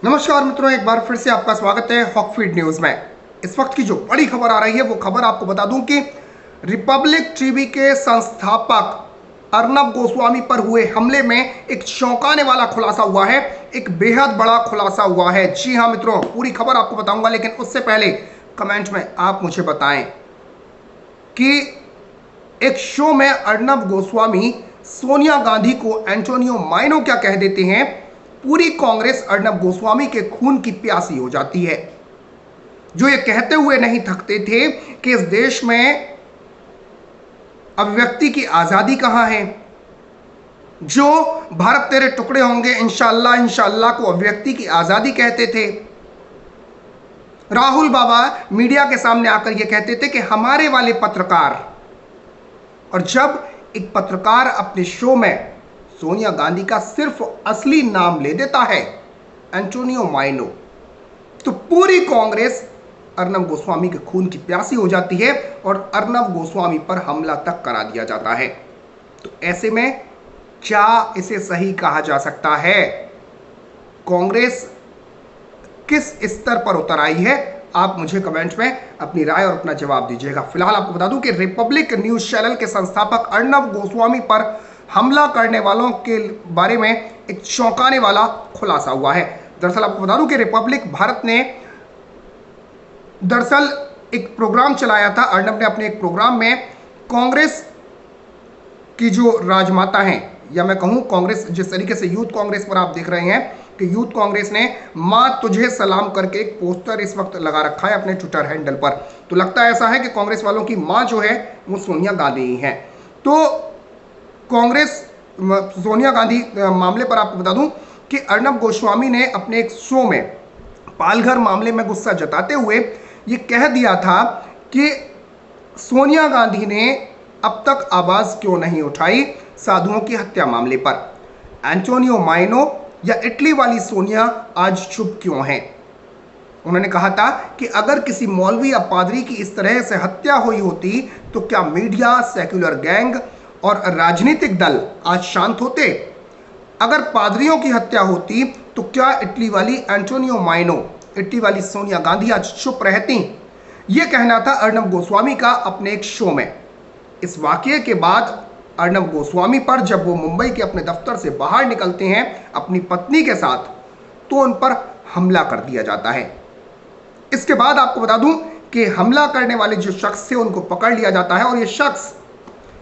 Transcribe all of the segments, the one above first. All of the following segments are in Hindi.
नमस्कार मित्रों, एक बार फिर से आपका स्वागत है हॉकफीड न्यूज में। इस वक्त की जो बड़ी खबर आ रही है वो खबर आपको बता दूं कि रिपब्लिक टीवी के संस्थापक अर्नब गोस्वामी पर हुए हमले में एक चौंकाने वाला खुलासा हुआ है। एक बेहद बड़ा खुलासा हुआ है। जी हां मित्रों, पूरी खबर आपको बताऊंगा, लेकिन उससे पहले कमेंट में आप मुझे बताएं कि एक शो में अर्नब गोस्वामी सोनिया गांधी को एंटोनियो माइनो क्या कह देते हैं। पूरी कांग्रेस अर्नब गोस्वामी के खून की प्यासी हो जाती है, जो ये कहते हुए नहीं थकते थे कि इस देश में अभिव्यक्ति की आजादी कहां है। जो भारत तेरे टुकड़े होंगे इंशाअल्लाह इंशाअल्लाह को अभिव्यक्ति की आजादी कहते थे। राहुल बाबा मीडिया के सामने आकर यह कहते थे कि हमारे वाले पत्रकार, और जब एक पत्रकार अपने शो में सोनिया गांधी का सिर्फ असली नाम ले देता है, एंटोनियो माइनो, तो पूरी कांग्रेस अर्नब गोस्वामी के खून की प्यासी हो जाती है और अर्नब गोस्वामी पर हमला तक करा दिया जाता है। तो ऐसे में क्या इसे सही कहा जा सकता है? कांग्रेस किस स्तर पर उतर आई है? आप मुझे कमेंट में अपनी राय और अपना जवाब दीजिएगा। फिलहाल आपको बता दूं कि रिपब्लिक न्यूज चैनल के संस्थापक अर्नब गोस्वामी पर हमला करने वालों के बारे में एक चौंकाने वाला खुलासा हुआ है। दरअसल आपको बता दूं कि रिपब्लिक भारत ने दरअसल एक प्रोग्राम चलाया था। अर्नब ने अपने एक प्रोग्राम में कांग्रेस की जो राजमाता हैं, या मैं कहूं कांग्रेस, जिस तरीके से यूथ कांग्रेस पर आप देख रहे हैं कि यूथ कांग्रेस ने मां तुझे सलाम करके एक पोस्टर इस वक्त लगा रखा है अपने ट्विटर हैंडल पर। तो लगता ऐसा है कि कांग्रेस वालों की मां जो है वो सोनिया गांधी ही है। तो कांग्रेस सोनिया गांधी मामले पर आपको बता दूं कि अर्नब गोस्वामी ने अपने एक शो में पालघर मामले में गुस्सा जताते हुए ये कह दिया था कि सोनिया गांधी ने अब तक आवाज क्यों नहीं उठाई साधुओं की हत्या मामले पर। एंटोनियो माइनो या इटली वाली सोनिया आज चुप क्यों हैं? उन्होंने कहा था कि अगर किसी मौलवी या पादरी की इस तरह से हत्या हुई होती तो क्या मीडिया, सेक्युलर गैंग और राजनीतिक दल आज शांत होते? अगर पादरियों की हत्या होती तो क्या इटली वाली एंटोनियो माइनो, इटली वाली सोनिया गांधी आज चुप रहती? यह कहना था अर्नब गोस्वामी का अपने एक शो में। इस वाकये के बाद अर्नब गोस्वामी पर जब वो मुंबई के अपने दफ्तर से बाहर निकलते हैं अपनी पत्नी के साथ, तो उन पर हमला कर दिया जाता है। इसके बाद आपको बता दूं कि हमला करने वाले जो शख्स थे उनको पकड़ लिया जाता है, और ये शख्स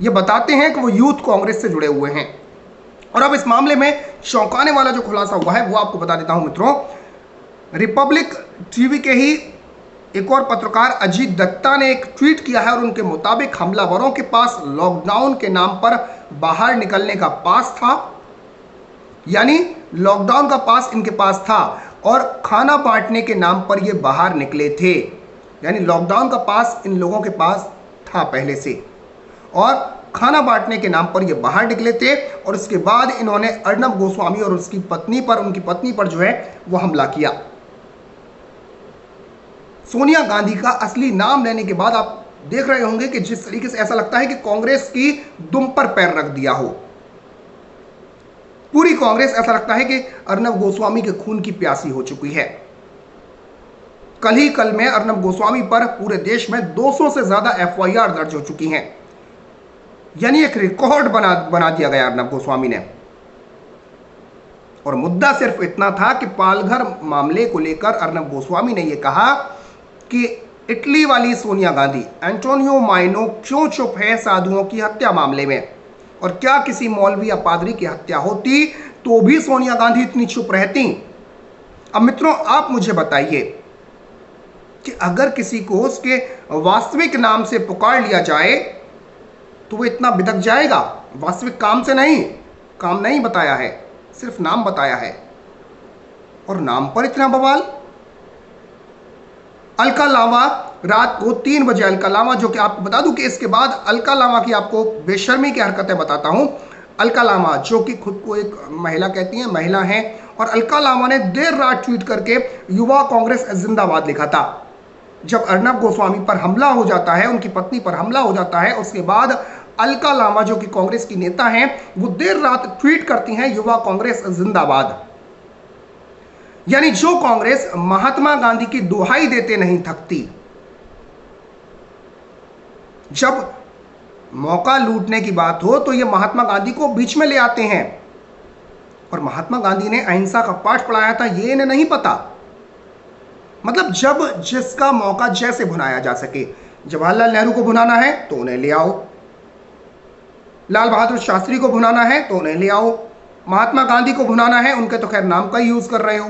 ये बताते हैं कि वो यूथ कांग्रेस से जुड़े हुए हैं। और अब इस मामले में चौंकाने वाला जो खुलासा हुआ है वो आपको बता देता हूं मित्रों। रिपब्लिक टीवी के ही एक और पत्रकार अजीत दत्ता ने एक ट्वीट किया है, और उनके मुताबिक हमलावरों के पास लॉकडाउन के नाम पर बाहर निकलने का पास था, यानी लॉकडाउन का पास इनके पास था और खाना बांटने के नाम पर ये बाहर निकले थे। यानी लॉकडाउन का पास इन लोगों के पास था पहले से, और खाना बांटने के नाम पर ये बाहर निकले थे। और इसके बाद इन्होंने अर्नब गोस्वामी और उसकी पत्नी पर, उनकी पत्नी पर जो है वो हमला किया। सोनिया गांधी का असली नाम लेने के बाद आप देख रहे होंगे कि जिस तरीके से ऐसा लगता है कि कांग्रेस की दुम पर पैर रख दिया हो। पूरी कांग्रेस ऐसा लगता है कि अर्नब गोस्वामी के खून की प्यासी हो चुकी है। कल ही कल में अर्नब गोस्वामी पर पूरे देश में 200 से ज्यादा एफआईआर दर्ज हो चुकी हैं। यानी एक रिकॉर्ड बना दिया गया अर्नब गोस्वामी ने। और मुद्दा सिर्फ इतना था कि पालघर मामले को लेकर अर्नब गोस्वामी ने यह कहा कि इटली वाली सोनिया गांधी, एंटोनियो माइनो क्यों चुप है साधुओं की हत्या मामले में, और क्या किसी मौलवी या पादरी की हत्या होती तो भी सोनिया गांधी इतनी चुप रहती? अब मित्रों आप मुझे बताइए कि अगर किसी को उसके वास्तविक नाम से पुकार लिया जाए तो वो इतना बिदक जाएगा? वास्तविक काम से नहीं, काम नहीं बताया है, सिर्फ नाम बताया है, और नाम पर इतना बवाल। अलका लावा रात को 3 बजे, अलका लावा, जो कि आपको बता दूं कि इसके बाद अलका लावा की आपको बेशर्मी की हरकतें बताता हूं। अलका लावा जो कि खुद को एक महिला कहती हैं, महिला हैं, और अलका लावा ने देर रात ट्वीट करके युवा कांग्रेस जिंदाबाद लिखा था। जब अर्नब गोस्वामी पर हमला हो जाता है, उनकी पत्नी पर हमला हो जाता है, उसके बाद अलका लामा जो कि कांग्रेस की नेता हैं, वो देर रात ट्वीट करती हैं युवा कांग्रेस जिंदाबाद। यानी जो कांग्रेस महात्मा गांधी की दुहाई देते नहीं थकती, जब मौका लूटने की बात हो तो ये महात्मा गांधी को बीच में ले आते हैं। और महात्मा गांधी ने अहिंसा का पाठ पढ़ाया था, ये इन्हें नहीं पता। मतलब जब जिसका मौका जैसे भुनाया जा सके, जवाहरलाल नेहरू को भुनाना है तो उन्हें ले आओ, लाल बहादुर शास्त्री को भुनाना है तो उन्हें ले आओ, महात्मा गांधी को भुनाना है, उनके तो खैर नाम का ही यूज कर रहे हो,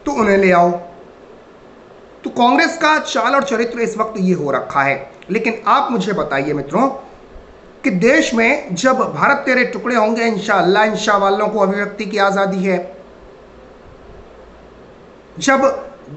तो उन्हें ले आओ। तो कांग्रेस का चाल और चरित्र इस वक्त ये हो रखा है। लेकिन आप मुझे बताइए मित्रों कि देश में जब भारत तेरे टुकड़े होंगे, इंशाअल्लाह इंशाअल्लाह को अभिव्यक्ति की आजादी है, जब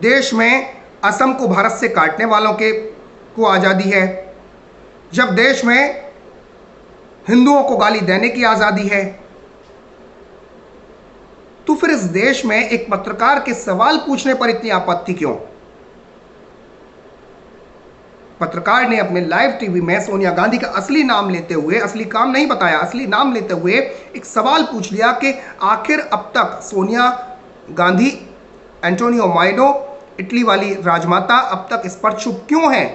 देश में असम को भारत से काटने वालों को आजादी है, जब देश में हिंदुओं को गाली देने की आजादी है, तो फिर इस देश में एक पत्रकार के सवाल पूछने पर इतनी आपत्ति क्यों? पत्रकार ने अपने लाइव टीवी में सोनिया गांधी का असली नाम लेते हुए, असली काम नहीं बताया, असली नाम लेते हुए एक सवाल पूछ लिया कि आखिर अब तक सोनिया गांधी, एंटोनियो माइनो, इटली वाली राजमाता अब तक इस पर चुप क्यों है?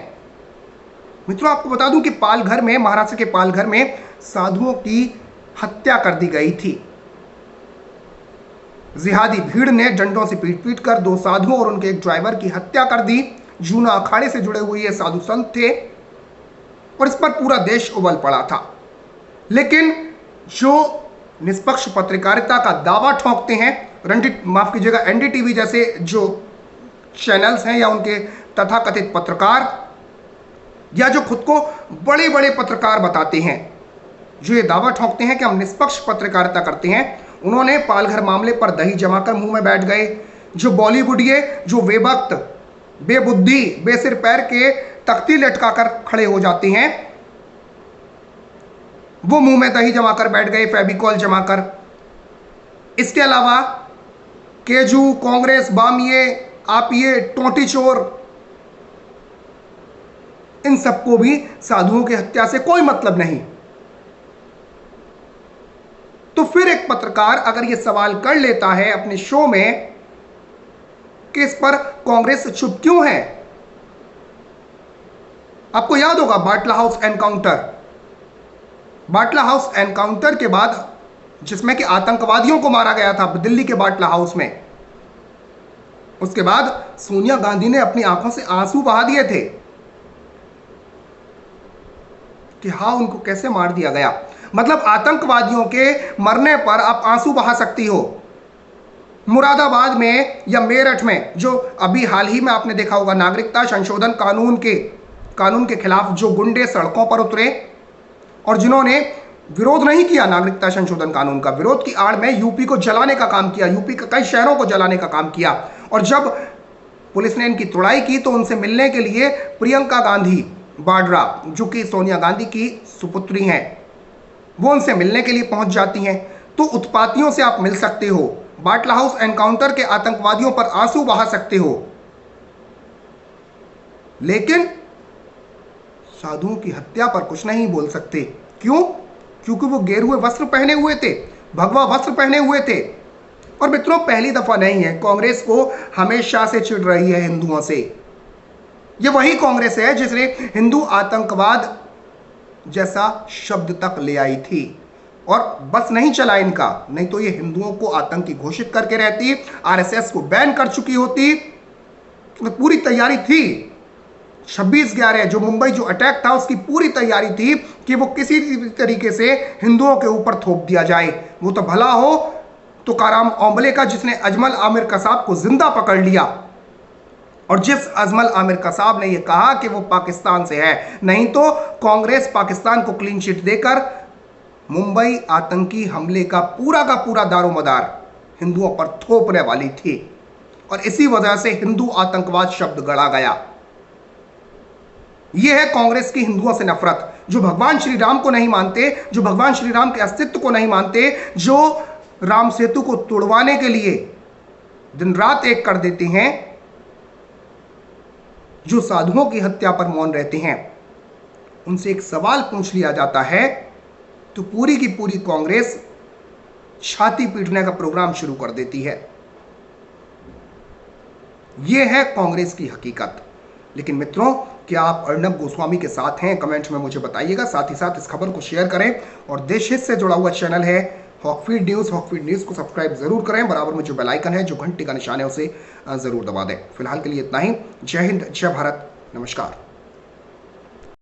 मित्रों आपको बता दूं कि पालघर में, महाराष्ट्र के पालघर में साधुओं की हत्या कर दी गई थी। जिहादी भीड़ ने डंडों से पीट पीट कर 2 साधुओं और उनके एक ड्राइवर की हत्या कर दी। जूना अखाड़े से जुड़े हुए ये साधु संत थे और इस पर पूरा देश उबल पड़ा था। लेकिन जो निष्पक्ष पत्रकारिता का दावा ठोंकते हैं, माफ कीजिएगा, एनडीटीवी जैसे जो चैनल्स हैं या उनके तथाकथित पत्रकार, या जो खुद को बड़े बड़े पत्रकार बताते हैं, जो ये दावा ठोंकते हैं कि हम निष्पक्ष पत्रकारिता करते हैं, उन्होंने पालघर मामले पर दही जमाकर मुंह में बैठ गए। जो बॉलीवुडिये, जो बेवक्त, बेबुद्धि, बेसिर पैर के तख्ती लटकाकर खड़े हो जाते हैं, वो मुंह में दही जमाकर बैठ गए, फेविकॉल जमाकर। इसके अलावा केजू, कांग्रेस, बामिए, आपिए, टोटी चोर, इन सबको भी साधुओं की हत्या से कोई मतलब नहीं। तो फिर एक पत्रकार अगर यह सवाल कर लेता है अपने शो में कि इस पर कांग्रेस चुप क्यों है? आपको याद होगा बाटला हाउस एनकाउंटर, बाटला हाउस एनकाउंटर के बाद जिसमें कि आतंकवादियों को मारा गया था दिल्ली के बाटला हाउस में, उसके बाद सोनिया गांधी ने अपनी आंखों से आंसू बहा दिए थे कि हाँ, उनको कैसे मार दिया गया। मतलब आतंकवादियों के मरने पर आप आंसू बहा सकती हो। मुरादाबाद में या मेरठ में, जो अभी हाल ही में आपने देखा होगा, नागरिकता संशोधन कानून के खिलाफ जो गुंडे सड़कों पर उतरे और जिन्होंने विरोध नहीं किया नागरिकता संशोधन कानून का, विरोध की आड़ में यूपी को जलाने का काम किया, यूपी के कई शहरों को जलाने का काम किया। और जब पुलिस ने इनकी तुड़ाई की तो उनसे मिलने के लिए प्रियंका गांधी वाड्रा, जो कि सोनिया गांधी की सुपुत्री हैं, वो उनसे मिलने के लिए पहुंच जाती हैं। तो उत्पातियों से आप मिल सकते हो, बाटला हाउस एनकाउंटर के आतंकवादियों पर आंसू बहा सकते हो, लेकिन साधुओं की हत्या पर कुछ नहीं बोल सकते। क्यों? क्योंकि वो गेरुए वस्त्र पहने हुए थे, भगवा वस्त्र पहने हुए थे। और मित्रों, पहली दफा नहीं है, कांग्रेस को हमेशा से चिढ़ रही है हिंदुओं से। ये वही कांग्रेस है जिसने हिंदू आतंकवाद जैसा शब्द तक ले आई थी और बस नहीं चला इनका, नहीं तो ये हिंदुओं को आतंकी घोषित करके रहती, आरएसएस को बैन कर चुकी होती। तो पूरी तैयारी थी, 26/11 जो मुंबई जो अटैक था उसकी पूरी तैयारी थी कि वो किसी भी तरीके से हिंदुओं के ऊपर थोप दिया जाए। वो तो भला हो तुकाराम ओंबले का, जिसने अजमल आमिर कसाब को जिंदा पकड़ लिया, और जिस अजमल आमिर कसाब ने यह कहा कि वो पाकिस्तान से है, नहीं तो कांग्रेस पाकिस्तान को क्लीन चिट देकर मुंबई आतंकी हमले का पूरा दारोमदार हिंदुओं पर थोपने वाली थी। और इसी वजह से हिंदू आतंकवाद शब्द गढ़ा गया। यह है कांग्रेस की हिंदुओं से नफरत, जो भगवान श्री राम को नहीं मानते, जो भगवान श्री राम के अस्तित्व को नहीं मानते, जो राम सेतु को तोड़वाने के लिए दिन रात एक कर देते हैं, जो साधुओं की हत्या पर मौन रहते हैं। उनसे एक सवाल पूछ लिया जाता है तो पूरी की पूरी कांग्रेस छाती पीटने का प्रोग्राम शुरू कर देती है। ये है कांग्रेस की हकीकत। लेकिन मित्रों, क्या आप अर्नब गोस्वामी के साथ हैं? कमेंट में मुझे बताइएगा। साथ ही साथ इस खबर को शेयर करें और देश हित से जुड़ा हुआ चैनल है हॉकफीड न्यूज़ को सब्सक्राइब जरूर करें। बराबर में जो बेल आइकन है, जो घंटी का निशान है, उसे जरूर दबा दें। फिलहाल के लिए इतना ही। जय हिंद, जय भारत, नमस्कार।